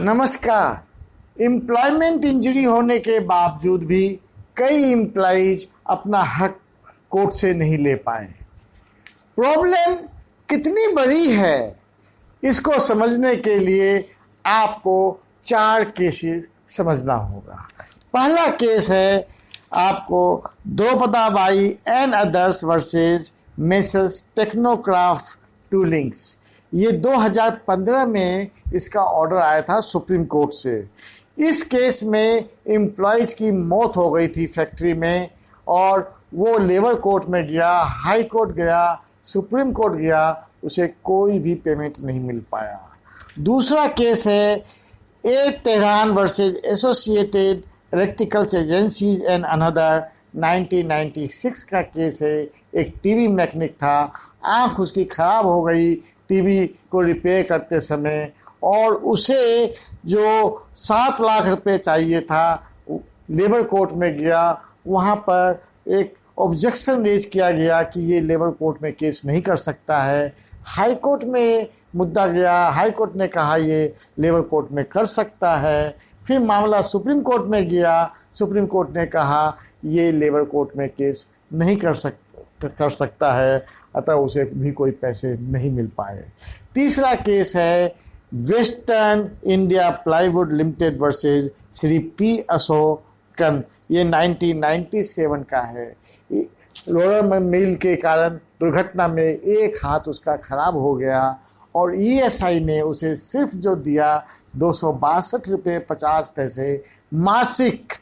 नमस्कार। Employment injury होने के बावजूद भी कई एम्प्लॉइज अपना हक कोर्ट से नहीं ले पाए। प्रॉब्लम कितनी बड़ी है, इसको समझने के लिए आपको 4 केसेस समझना होगा। पहला केस है आपको Draupadabai and others versus messrs Technocraft toolings. ये 2015 में इसका ऑर्डर आया था सुप्रीम कोर्ट से। इस केस में एम्प्लॉयज़ की मौत हो गई थी फैक्ट्री में और वो लेबर कोर्ट में गया, हाई कोर्ट गया, सुप्रीम कोर्ट गया, उसे कोई भी पेमेंट नहीं मिल पाया। दूसरा केस है A Tehran versus associated electricals agencies and another 1996 का केस है। एक टीवी मैकेनिक था, आंख उसकी खराब हो गई टीवी को रिपेयर करते समय और उसे जो 7 लाख रुपए चाहिए था, लेबर कोर्ट में गया। वहाँ पर एक ऑब्जेक्शन रेज किया गया कि ये लेबर कोर्ट में केस नहीं कर सकता है। हाई कोर्ट में मुद्दा गया, हाई कोर्ट ने कहा ये लेबर कोर्ट में कर सकता है। फिर मामला सुप्रीम कोर्ट में गया, सुप्रीम कोर्ट ने कहा ये लेबर कोर्ट में केस नहीं कर सकता है, अतः उसे भी कोई पैसे नहीं मिल पाए। तीसरा केस है western India plywood limited versus Shri P Ashokan. ये 1997 का है। रोलर मिल के कारण दुर्घटना में एक हाथ उसका खराब हो गया और ईएसआई ने उसे सिर्फ जो दिया 262 रुपये 50 पैसे मासिक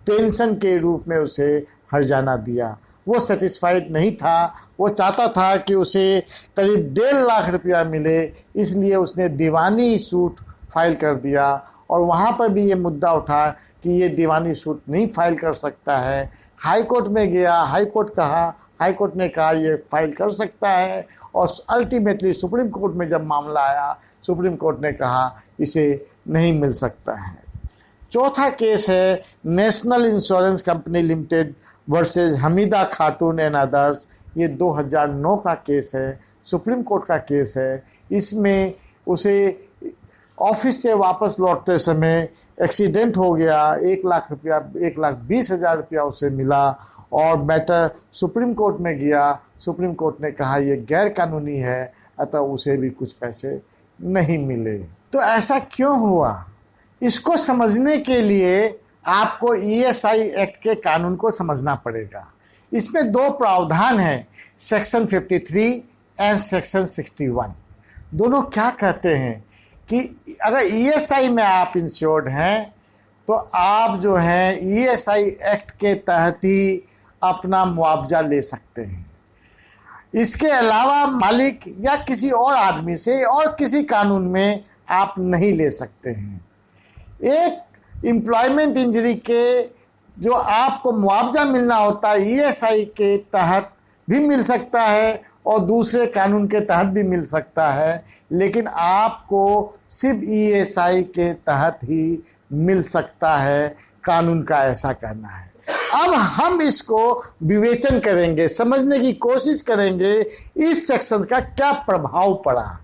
पेंशन के रूप में उसे हर्जाना दिया। वो सेटिस्फाइड नहीं था, वो चाहता था कि उसे करीब 1.5 लाख रुपया मिले, इसलिए उसने दीवानी सूट फाइल कर दिया। और वहाँ पर भी ये मुद्दा उठा कि ये दीवानी सूट नहीं फाइल कर सकता है। हाई कोर्ट में गया, हाई कोर्ट ने कहा ये फाइल कर सकता है और अल्टीमेटली सुप्रीम कोर्ट में जब मामला आया, सुप्रीम कोर्ट ने कहा इसे नहीं मिल सकता है। चौथा केस है national insurance company limited versus Hamida Khatoon and others. ये 2009 का केस है, सुप्रीम कोर्ट का केस है। इसमें उसे ऑफिस से वापस लौटते समय एक्सीडेंट हो गया, 1,20,000 रुपया उसे मिला और मैटर सुप्रीम कोर्ट में गया। सुप्रीम कोर्ट ने कहा यह गैर कानूनी है, अतः उसे भी कुछ पैसे नहीं मिले। तो ऐसा क्यों हुआ, इसको समझने के लिए आपको ईएसआई एक्ट के कानून को समझना पड़ेगा। इसमें 2 प्रावधान हैं, सेक्शन 53 एंड सेक्शन 61। दोनों क्या कहते हैं कि अगर ईएसआई में आप इंश्योर्ड हैं तो आप जो हैं ईएसआई एक्ट के तहत ही अपना मुआवजा ले सकते हैं। इसके अलावा मालिक या किसी और आदमी से और किसी कानून में आप नहीं ले सकते हैं। एक एम्प्लॉयमेंट इंजरी के जो आपको मुआवजा मिलना होता है ईएसआई के तहत भी मिल सकता है और दूसरे कानून के तहत भी मिल सकता है, लेकिन आपको सिर्फ ईएसआई के तहत ही मिल सकता है। कानून का ऐसा कहना है। अब हम इसको विवेचन करेंगे, समझने की कोशिश करेंगे इस सेक्शन का क्या प्रभाव पड़ा।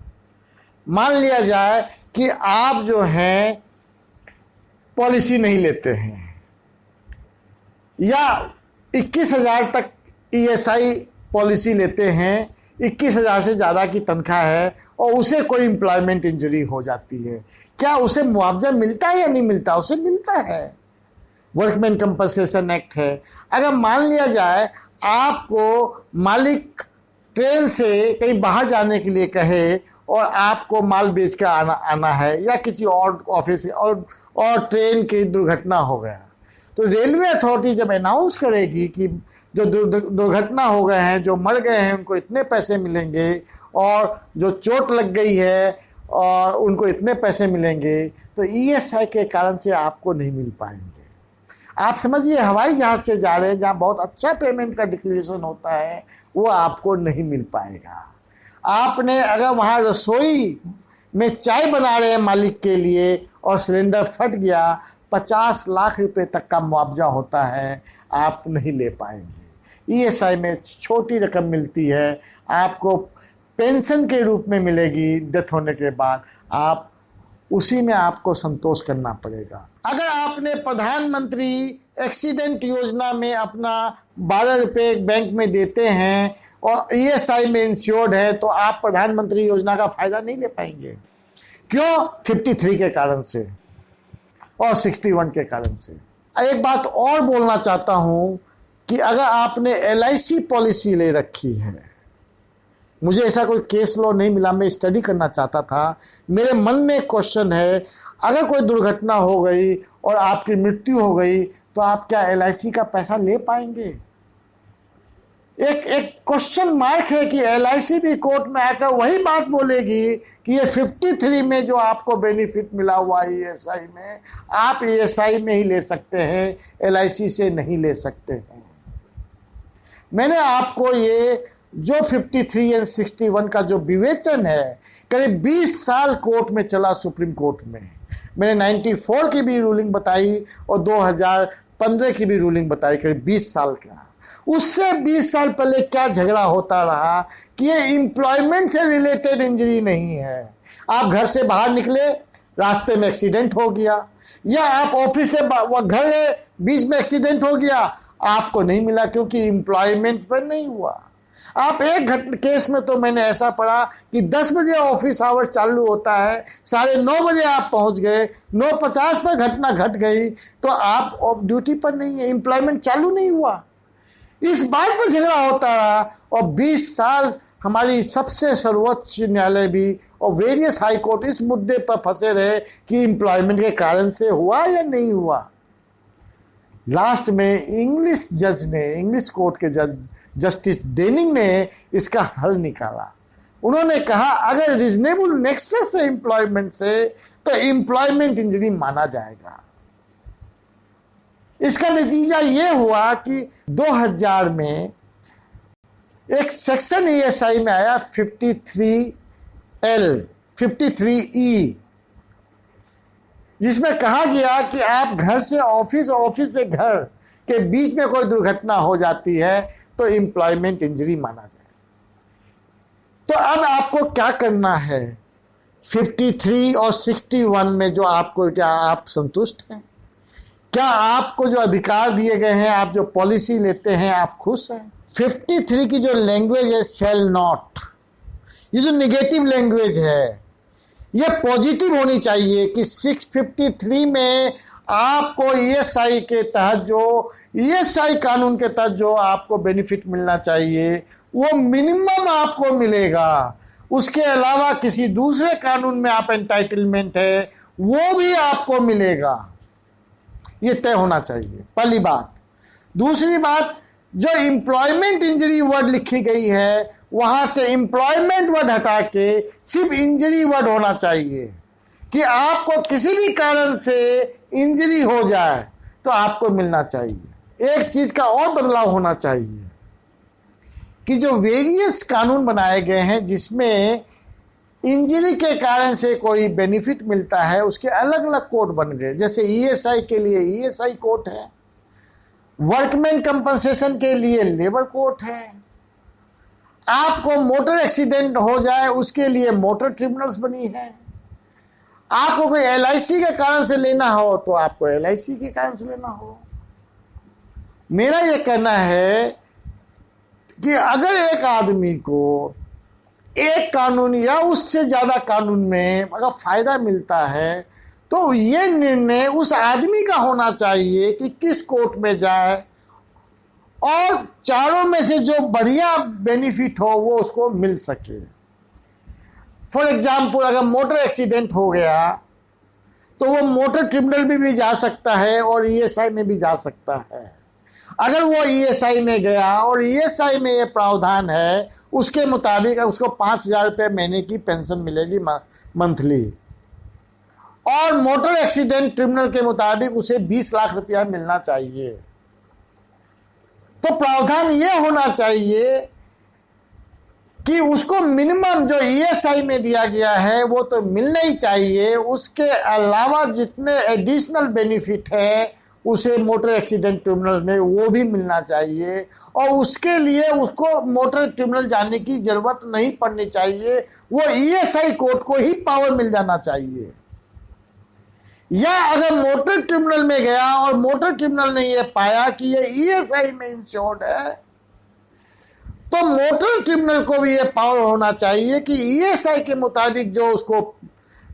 मान लिया जाए कि आप जो हैं पॉलिसी नहीं लेते हैं या 21,000 तक ईएसआई पॉलिसी लेते हैं, 21,000 से ज़्यादा की तनख्वाह है और उसे कोई एम्प्लॉयमेंट इंजरी हो जाती है, क्या उसे मुआवजा मिलता है या नहीं मिलता? उसे मिलता है, वर्कमैन कंपनसेशन एक्ट है। अगर मान लिया जाए आपको मालिक ट्रेन से कहीं बाहर जाने के लिए कहे और आपको माल बेच कर आना है या किसी और ऑफिस और ट्रेन की दुर्घटना हो गया, तो रेलवे अथॉरिटी जब अनाउंस करेगी कि जो दुर्घटना हो गए हैं, जो मर गए हैं, उनको इतने पैसे मिलेंगे और जो चोट लग गई है और उनको इतने पैसे मिलेंगे, तो ईएसआई के कारण से आपको नहीं मिल पाएंगे। आप समझिए हवाई जहाज़ से जा रहे हैं जहाँ बहुत अच्छा पेमेंट का डिक्लेरेशन होता है, वो आपको नहीं मिल पाएगा। आपने अगर वहाँ रसोई में चाय बना रहे हैं मालिक के लिए और सिलेंडर फट गया, 50 लाख रुपए तक का मुआवजा होता है, आप नहीं ले पाएंगे। ईएसआई में छोटी रकम मिलती है, आपको पेंशन के रूप में मिलेगी डेथ होने के बाद। आप उसी में आपको संतोष करना पड़ेगा। अगर आपने प्रधानमंत्री एक्सीडेंट योजना में अपना 12 रुपये बैंक में देते हैं और ईएसआई में इंश्योर्ड है, तो आप प्रधानमंत्री योजना का फायदा नहीं ले पाएंगे। क्यों? 53 के कारण से और 61 के कारण से। एक बात और बोलना चाहता हूं कि अगर आपने LIC पॉलिसी ले रखी है, मुझे ऐसा कोई केस लॉ नहीं मिला, मैं स्टडी करना चाहता था, मेरे मन में एक क्वेश्चन है, अगर कोई दुर्घटना हो गई और आपकी मृत्यु हो गई तो आप क्या LIC का पैसा ले पाएंगे? एक क्वेश्चन मार्क है कि LIC भी कोर्ट में आकर वही बात बोलेगी कि ये 53 में जो आपको बेनिफिट मिला हुआ ESI में, आप ESI में ही ले सकते हैं, LIC से नहीं ले सकते हैं। मैंने आपको ये जो 53 और 61 का जो विवेचन है, करीब 20 साल कोर्ट में चला, सुप्रीम कोर्ट में। मैंने 94 की भी रूलिंग बताई और 2015 की भी रूलिंग बताई, करीब 20 साल का। उससे 20 साल पहले क्या झगड़ा होता रहा कि ये एम्प्लॉयमेंट से रिलेटेड इंजरी नहीं है। आप घर से बाहर निकले, रास्ते में एक्सीडेंट हो गया, या आप ऑफिस से घर गए, बीच में एक्सीडेंट हो गया, आपको नहीं मिला क्योंकि एम्प्लॉयमेंट पर नहीं हुआ। आप एक केस में तो मैंने ऐसा पढ़ा कि 10 बजे ऑफिस आवर चालू होता है, 9:30 बजे आप पहुंच गए, 9:50 पर घटना घट गई, तो आप ऑफ ड्यूटी पर नहीं है, एम्प्लॉयमेंट चालू नहीं हुआ। इस बात पर झगड़ा होता रहा और 20 साल हमारी सबसे सर्वोच्च न्यायालय भी और वेरियस हाई कोर्ट इस मुद्दे पर फंसे रहे कि एम्प्लॉयमेंट के कारण से हुआ या नहीं हुआ। लास्ट में इंग्लिश कोर्ट के जस्टिस डेनिंग ने इसका हल निकाला। उन्होंने कहा अगर रीजनेबल नेक्सस है एम्प्लॉयमेंट से तो एम्प्लॉयमेंट इंजरी माना जाएगा। इसका नतीजा यह हुआ कि 2000 में एक सेक्शन ESI में आया 53E, जिसमें कहा गया कि आप घर से ऑफिस और ऑफिस से घर के बीच में कोई दुर्घटना हो जाती है तो एम्प्लॉयमेंट इंजरी माना जाए। तो अब आपको क्या करना है? 53 और 61 में जो आपको, क्या आप संतुष्ट हैं? क्या आपको जो अधिकार दिए गए हैं, आप जो पॉलिसी लेते हैं, आप खुश हैं? 53 की जो लैंग्वेज है शैल नॉट, ये जो नेगेटिव लैंग्वेज है, ये पॉजिटिव होनी चाहिए कि 653 में आपको ESI के तहत जो ESI कानून के तहत जो आपको बेनिफिट मिलना चाहिए वो मिनिमम आपको मिलेगा। उसके अलावा किसी दूसरे कानून में आप एंटाइटलमेंट है वो भी आपको मिलेगा, ये तय होना चाहिए, पहली बात। दूसरी बात, जो एम्प्लॉयमेंट इंजरी वर्ड लिखी गई है वहां से एम्प्लॉयमेंट वर्ड हटा के सिर्फ इंजरी वर्ड होना चाहिए कि आपको किसी भी कारण से इंजरी हो जाए तो आपको मिलना चाहिए। एक चीज का और बदलाव होना चाहिए कि जो वेरियस कानून बनाए गए हैं जिसमें इंजरी के कारण से कोई बेनिफिट मिलता है, उसके अलग अलग कोड बन गए। जैसे ESI के लिए ESI कोर्ट है, वर्कमैन कंपनसेशन के लिए लेबर कोर्ट है, आपको मोटर एक्सीडेंट हो जाए उसके लिए मोटर ट्रिब्यूनल्स बनी है, आपको कोई LIC के कारण से लेना हो तो आपको LIC के कारण से लेना हो। मेरा यह कहना है कि अगर एक आदमी को एक कानून या उससे ज्यादा कानून में अगर फायदा मिलता है तो ये निर्णय उस आदमी का होना चाहिए कि किस कोर्ट में जाए और चारों में से जो बढ़िया बेनिफिट हो वो उसको मिल सके। फॉर एग्जाम्पल, अगर मोटर एक्सीडेंट हो गया तो वो मोटर ट्रिब्यूनल में भी जा सकता है और ESI में भी जा सकता है। अगर वो ESI में गया और ESI में ये प्रावधान है उसके मुताबिक उसको 5,000 रुपये महीने की पेंशन मिलेगी मंथली, और मोटर एक्सीडेंट ट्रिब्यूनल के मुताबिक उसे 20 लाख रुपया मिलना चाहिए। तो प्रावधान ये होना चाहिए कि उसको मिनिमम जो ESI में दिया गया है वो तो मिलना ही चाहिए, उसके अलावा जितने एडिशनल बेनिफिट है उसे मोटर एक्सीडेंट ट्रिब्यूनल में वो भी मिलना चाहिए, और उसके लिए उसको मोटर ट्रिब्यूनल जाने की जरूरत नहीं पड़नी चाहिए, वो ESI कोर्ट को ही पावर मिल जाना चाहिए। या अगर मोटर ट्रिब्यूनल में गया और मोटर ट्रिब्यूनल ने यह पाया कि यह ईएसआई में इंश्योर्ड है, तो मोटर ट्रिब्यूनल को भी यह पावर होना चाहिए कि ईएसआई के मुताबिक जो उसको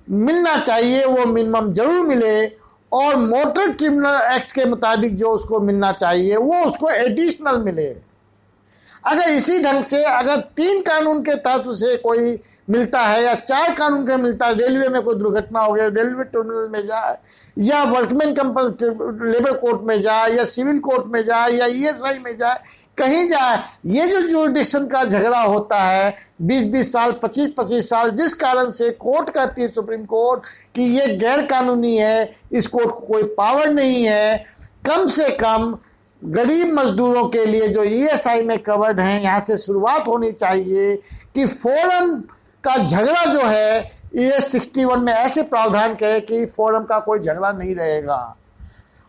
मिलना चाहिए वो मिनिमम जरूर मिले, और मोटर ट्रिब्यूनल एक्ट के मुताबिक जो उसको मिलना चाहिए वो उसको एडिशनल मिले। अगर इसी ढंग से अगर 3 कानून के तहत उसे कोई मिलता है या 4 कानून के मिलता है, रेलवे में कोई दुर्घटना हो गई, रेलवे ट्रिब्यूनल में जाए या वर्कमैन कंपनी लेबर कोर्ट में जाए या सिविल कोर्ट में जाए या ईएसआई में जाए, कहीं जाए, ये जो जुरिडिक्शन का झगड़ा होता है 20-20 साल 25-25 साल, जिस कारण से कोर्ट कहती है सुप्रीम कोर्ट कि ये गैर कानूनी है, इस कोर्ट को कोई पावर नहीं है, कम से कम गरीब मजदूरों के लिए जो ईएसआई में कवर्ड हैं, यहाँ से शुरुआत होनी चाहिए कि फोरम का झगड़ा जो है ES 61 में ऐसे प्रावधान कहे कि फोरम का कोई झगड़ा नहीं रहेगा।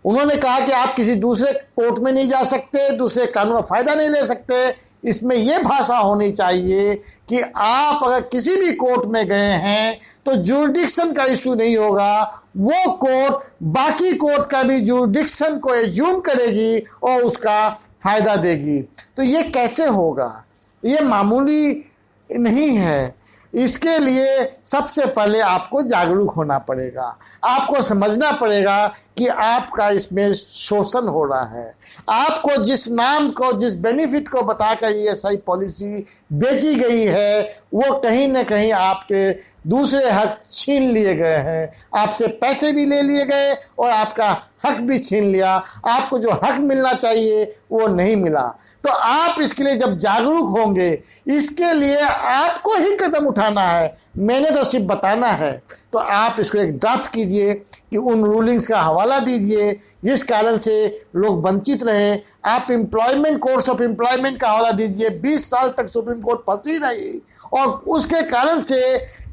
उन्होंने कहा कि आप किसी दूसरे कोर्ट में नहीं जा सकते, दूसरे कानून का फायदा नहीं ले सकते। इसमें यह भाषा होनी चाहिए कि आप अगर किसी भी कोर्ट में गए हैं तो जुरिडिक्शन का इशू नहीं होगा, वो कोर्ट बाकी कोर्ट का भी जुरिडिक्शन को एज्यूम करेगी और उसका फायदा देगी। तो ये कैसे होगा? ये मामूली नहीं है। इसके लिए सबसे पहले आपको जागरूक होना पड़ेगा, आपको समझना पड़ेगा कि आपका इसमें शोषण हो रहा है। आपको जिस नाम को, जिस बेनिफिट को बताकर ईएसआई पॉलिसी बेची गई है, वो कहीं ना कहीं आपके दूसरे हक छीन लिए गए हैं। आपसे पैसे भी ले लिए गए और आपका हक भी छीन लिया। आपको जो हक मिलना चाहिए वो नहीं मिला। तो आप इसके लिए जब जागरूक होंगे, इसके लिए आपको ही कदम उठाना है, मैंने तो सिर्फ बताना है। तो आप इसको एक ड्राफ्ट कीजिए कि उन रूलिंग्स का हवाला दीजिए जिस कारण से लोग वंचित रहे। आप एम्प्लॉयमेंट, कोर्स ऑफ एम्प्लॉयमेंट का हवाला दीजिए। 20 साल तक सुप्रीम कोर्ट फंसी रही और उसके कारण से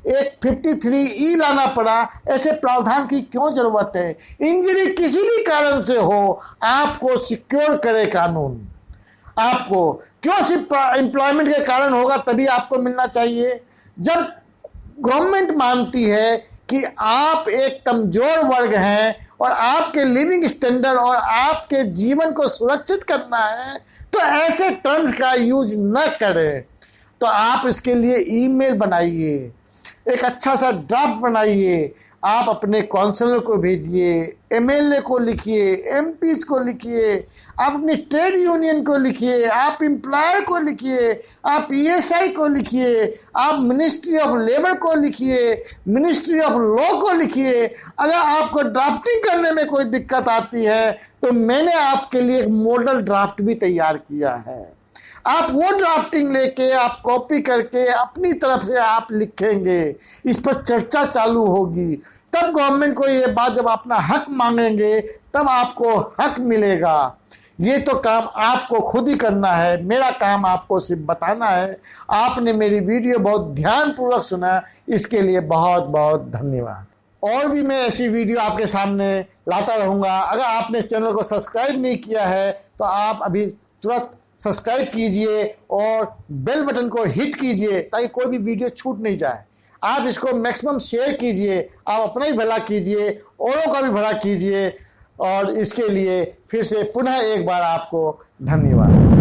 एक 53E लाना पड़ा। ऐसे प्रावधान की क्यों जरूरत है? इंजरी किसी भी कारण से हो, आपको सिक्योर करे कानून। आपको क्यों सिर्फ एम्प्लॉयमेंट के कारण होगा तभी आपको मिलना चाहिए? जब गवर्नमेंट मानती है कि आप एक कमजोर वर्ग हैं और आपके लिविंग स्टैंडर्ड और आपके जीवन को सुरक्षित करना है, तो ऐसे टर्म्स का यूज न करें। तो आप इसके लिए ईमेल बनाइए, एक अच्छा सा ड्राफ्ट बनाइए, आप अपने काउंसलर को भेजिए, एमएलए को लिखिए, एमपीज को लिखिए, आप अपनी ट्रेड यूनियन को लिखिए, आप एम्प्लॉयर को लिखिए, आप ईएसआई को लिखिए, आप मिनिस्ट्री ऑफ लेबर को लिखिए, मिनिस्ट्री ऑफ लॉ को लिखिए। अगर आपको ड्राफ्टिंग करने में कोई दिक्कत आती है तो मैंने आपके लिए एक मॉडल ड्राफ्ट भी तैयार किया है। आप वो ड्राफ्टिंग लेके, आप कॉपी करके अपनी तरफ से आप लिखेंगे, इस पर चर्चा चालू होगी। तब गवर्नमेंट को ये बात, जब अपना हक मांगेंगे तब आपको हक मिलेगा। ये तो काम आपको खुद ही करना है, मेरा काम आपको सिर्फ बताना है। आपने मेरी वीडियो बहुत ध्यानपूर्वक सुना, इसके लिए बहुत बहुत धन्यवाद। और भी मैं ऐसी वीडियो आपके सामने लाता रहूँगा। अगर आपने इस चैनल को सब्सक्राइब नहीं किया है तो आप अभी तुरंत सब्सक्राइब कीजिए और बेल बटन को हिट कीजिए ताकि कोई भी वीडियो छूट नहीं जाए। आप इसको मैक्सिमम शेयर कीजिए, आप अपना ही भला कीजिए, औरों का भी भला कीजिए। और इसके लिए फिर से पुनः एक बार आपको धन्यवाद।